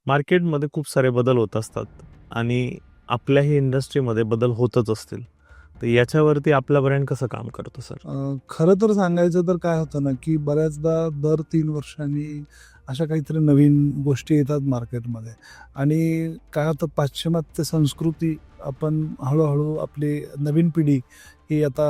मार्केटमध्ये खूप सारे बदल होत असतात आणि आपल्याही इंडस्ट्रीमध्ये बदल होतच असतील. तर याच्यावरती आपला ब्रँड कसं काम करतो सर? खरं तर सांगायचं तर काय होतं ना, की बऱ्याचदा दर 3 वर्षांनी अशा काहीतरी नवीन गोष्टी येतात मार्केटमध्ये आणि काय होतं पाश्चिमात्य संस्कृती आपण हळू-हळू आपली नवीन पिढी ही आता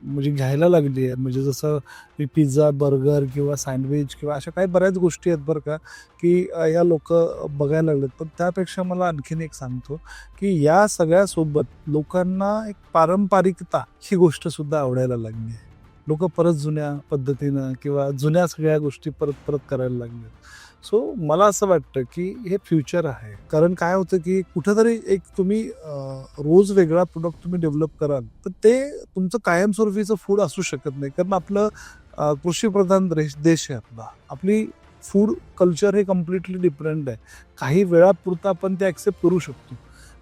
म्हणजे घ्यायला लागली आहे. म्हणजे जसं की पिझ्झा, बर्गर किंवा सँडविच किंवा अशा काही बऱ्याच गोष्टी आहेत बरं का, की या लोकं बघायला लागलेत. पण त्यापेक्षा मला आणखीन एक सांगतो, की या सगळ्यासोबत लोकांना एक पारंपरिकता ही गोष्टसुद्धा आवडायला लागली आहे. लोकं परत जुन्या पद्धतीनं किंवा जुन्या सगळ्या गोष्टी परत-परत करायला लागले. सो मला असं वाटतं, की हे फ्युचर आहे. कारण काय होतं, की कुठेतरी एक तुम्ही रोज वेगळा प्रॉडक्ट तुम्ही डेव्हलप कराल, तर ते तुमचं कायमस्वरूपीचं फूड असू शकत नाही. कारण आपलं कृषीप्रधान देश आहे आपला. आपली फूड कल्चर हे कंप्लीटली डिफरंट आहे. काही वेळापुरतं आपण ते ॲक्सेप्ट करू शकतो.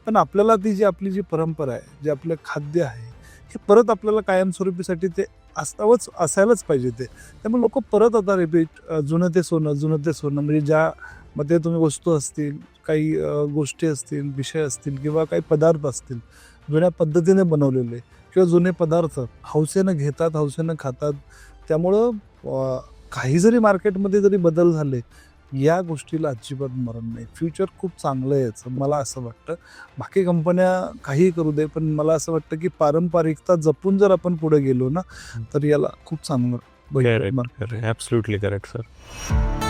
पण आपल्याला ती जी आपली जी परंपरा आहे, जे आपलं खाद्य आहे, हे परत आपल्याला कायमस्वरूपीसाठी ते असायलाच पाहिजे ते. त्यामुळे लोकं परत आता रिपीट जुनं ते सोनं, जुनं ते सोनं म्हणजे ज्यामध्ये तुम्ही वस्तू असतील, काही गोष्टी असतील, विषय असतील किंवा काही पदार्थ असतील, जुन्या पद्धतीने बनवलेले किंवा जुने पदार्थ हौसेनं घेतात, हौसेनं खातात. त्यामुळं काही जरी मार्केटमध्ये जरी बदल झाले, या गोष्टीला अजिबात मरण नाही. फ्युचर खूप चांगलं आहे याचं, मला असं वाटतं. बाकी कंपन्या काहीही करू दे, पण मला असं वाटतं, की पारंपरिकता जपून जर आपण पुढे गेलो ना, तर याला खूप चांगलं करेक्ट, भेटणार. करेक्ट. Absolutely correct sir.